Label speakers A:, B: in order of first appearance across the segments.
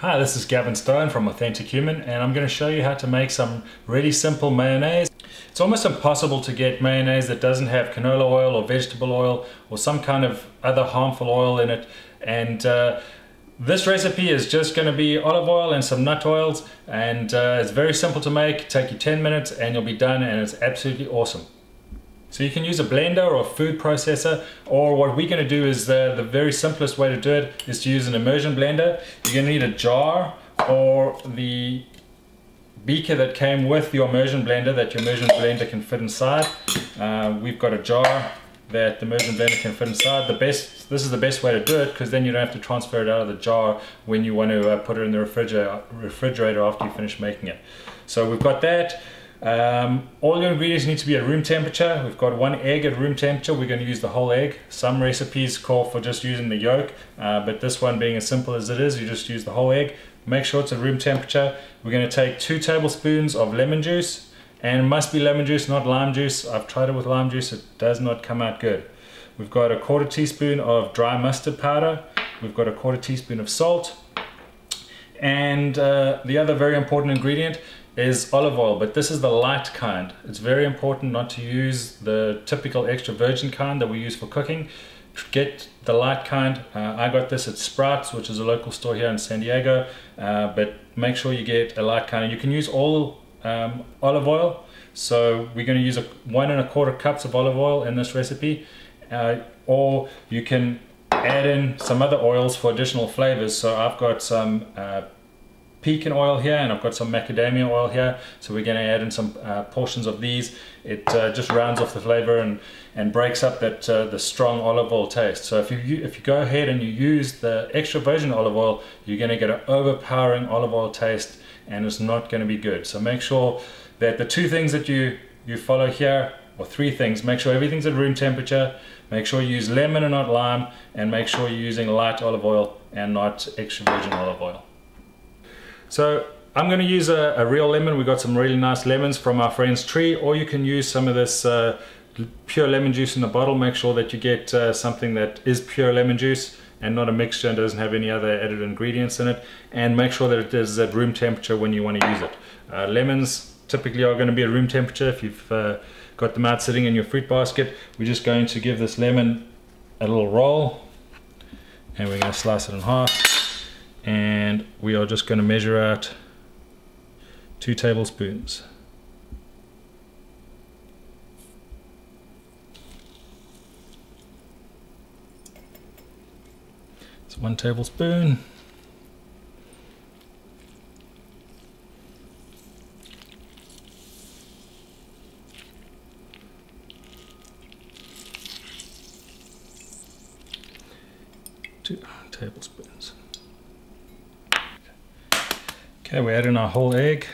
A: Hi, this is Gavin Stone from Authentic Human, and I'm going to show you how to make some really simple mayonnaise. It's almost impossible to get mayonnaise that doesn't have canola oil or vegetable oil or some kind of other harmful oil in it. And this recipe is just going to be olive oil and some nut oils, and it's very simple to make. Take you 10 minutes and you'll be done, and it's absolutely awesome. So you can use a blender or a food processor, or what we're going to do is the very simplest way to do it is to use an immersion blender. You're going to need a jar or the beaker that came with your immersion blender that your immersion blender can fit inside. We've got a jar that the immersion blender can fit inside. This is the best way to do it, because then you don't have to transfer it out of the jar when you want to put it in the refrigerator after you finish making it. So we've got that. All your ingredients need to be at room temperature. We've got one egg at room temperature. We're going to use the whole egg. Some recipes call for just using the yolk, but this one, being as simple as it is, you just use the whole egg. Make sure it's at room temperature. We're going to take 2 tablespoons of lemon juice, and it must be lemon juice, not lime juice. I've tried it with lime juice, it does not come out good. We've got a 1/4 teaspoon of dry mustard powder. We've got a 1/4 teaspoon of salt, and the other very important ingredient is olive oil, but this is the light kind. It's very important not to use the typical extra virgin kind that we use for cooking. Get the light kind. I got this at Sprouts, which is a local store here in San Diego, but make sure you get a light kind. You can use all olive oil, so we're going to use 1 1/4 cups of olive oil in this recipe, or you can add in some other oils for additional flavors. So I've got some pecan oil here, and I've got some macadamia oil here, so we're going to add in some portions of these. It just rounds off the flavor and breaks up that the strong olive oil taste. So if you go ahead and you use the extra virgin olive oil, you're going to get an overpowering olive oil taste, and it's not going to be good. So make sure that the 2 things that you follow here, or 3 things: make sure everything's at room temperature, make sure you use lemon and not lime, and make sure you're using light olive oil and not extra virgin olive oil. So I'm going to use a real lemon. We got some really nice lemons from our friend's tree, or you can use some of this pure lemon juice in a bottle. Make sure that you get something that is pure lemon juice and not a mixture and doesn't have any other added ingredients in it, and make sure that it is at room temperature when you want to use it. Lemons typically are going to be at room temperature. If you've got them out sitting in your fruit basket, we're just going to give this lemon a little roll, and we're going to slice it in half. And we are just going to measure out 2 tablespoons. It's 1 tablespoon. Two tablespoons. Okay, we add in our whole egg,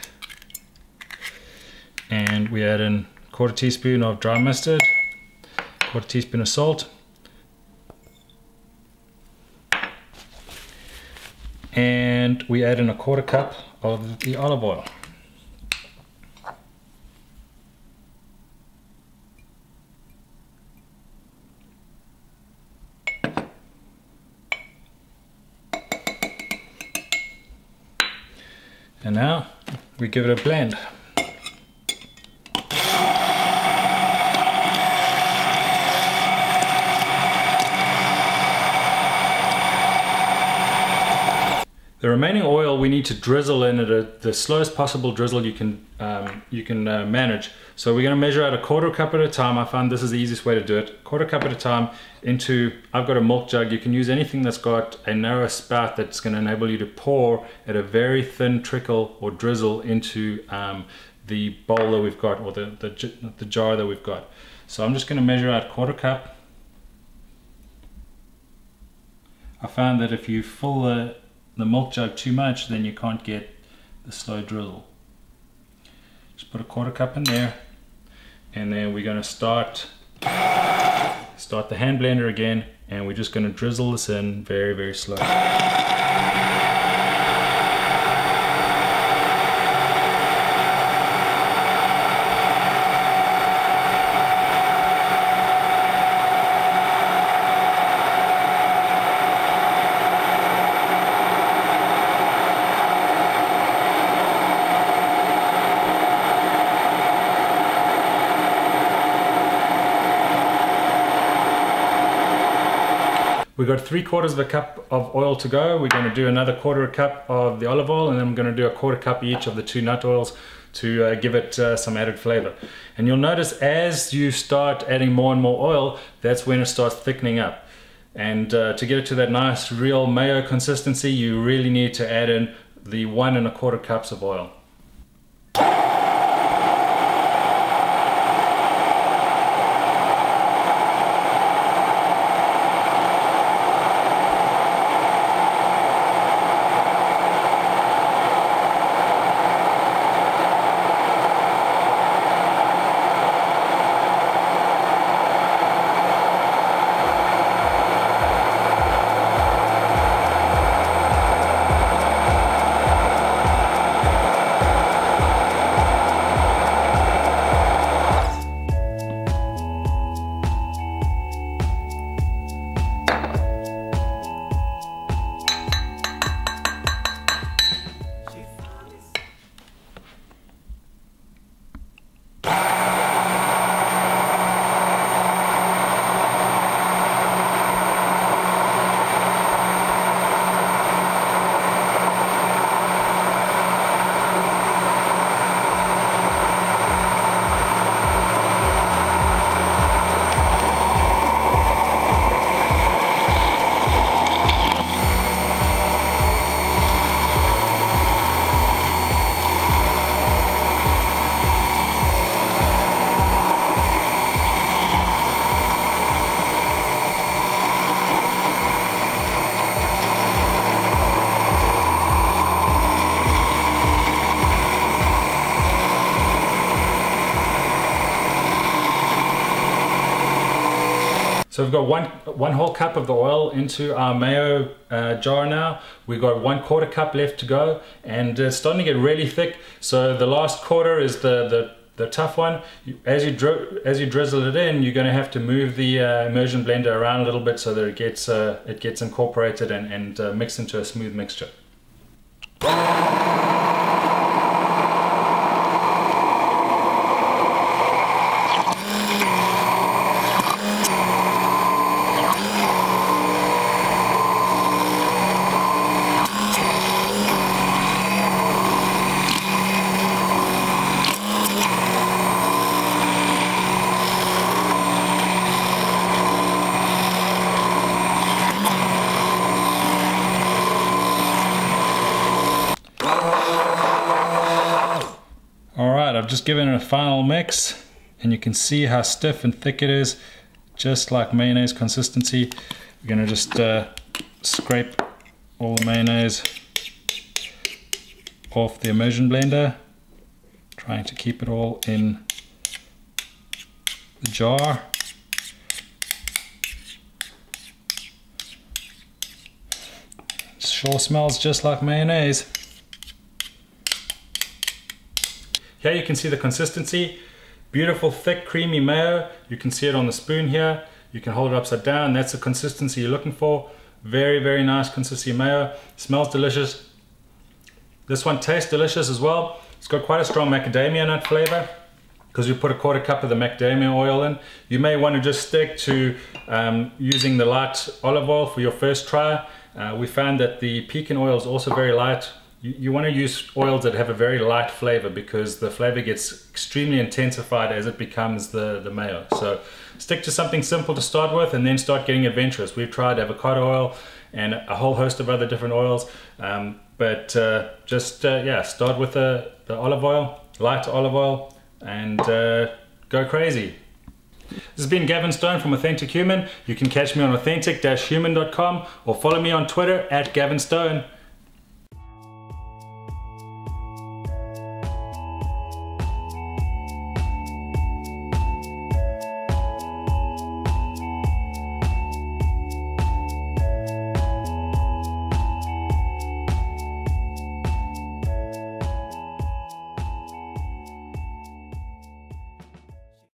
A: and we add in 1/4 teaspoon of dry mustard, 1/4 teaspoon of salt, and we add in a 1/4 cup of the olive oil. And now we give it a blend. The remaining oil we need to drizzle in at the slowest possible drizzle you can manage. So we're going to measure out a 1/4 cup at a time. I found this is the easiest way to do it. 1/4 cup at a time into, I've got a milk jug. You can use anything that's got a narrow spout that's going to enable you to pour at a very thin trickle or drizzle into the bowl that we've got, or the jar that we've got. So I'm just going to measure out 1/4 cup. I found that if you fill the milk jug too much, then you can't get the slow drizzle. Just put a 1/4 cup in there, and then we're going to start the hand blender again, and we're just going to drizzle this in very, very slow. We've got 3/4 cup of oil to go. We're going to do another 1/4 cup of the olive oil, and then I'm going to do a 1/4 cup each of the 2 nut oils to give it some added flavor. And you'll notice as you start adding more and more oil, that's when it starts thickening up. And to get it to that nice real mayo consistency, you really need to add in the 1 1/4 cups of oil. So we've got one whole cup of the oil into our mayo jar now. We've got 1/4 cup left to go, and it's starting to get really thick. So the last 1/4 is the tough one. As you drizzle it in, you're going to have to move the immersion blender around a little bit so that it gets incorporated and mixed into a smooth mixture. I've just given it a final mix, and you can see how stiff and thick it is, just like mayonnaise consistency. We're going to just scrape all the mayonnaise off the immersion blender, trying to keep it all in the jar. It sure smells just like mayonnaise. Here you can see the consistency, beautiful thick creamy mayo. You can see it on the spoon here. You can hold it upside down. That's the consistency you're looking for. Very, very nice consistency mayo. Smells delicious. This one tastes delicious as well. It's got quite a strong macadamia nut flavor because we put a 1/4 cup of the macadamia oil in. You may want to just stick to using the light olive oil for your first try. We found that the pecan oil is also very light. You want to use oils that have a very light flavor because the flavor gets extremely intensified as it becomes the mayo. So stick to something simple to start with and then start getting adventurous. We've tried avocado oil and a whole host of other different oils, but yeah, start with the olive oil, light olive oil, and go crazy. This has been Gavin Stone from Authentic Human. You can catch me on authentic-human.com or follow me on Twitter @GavinStone.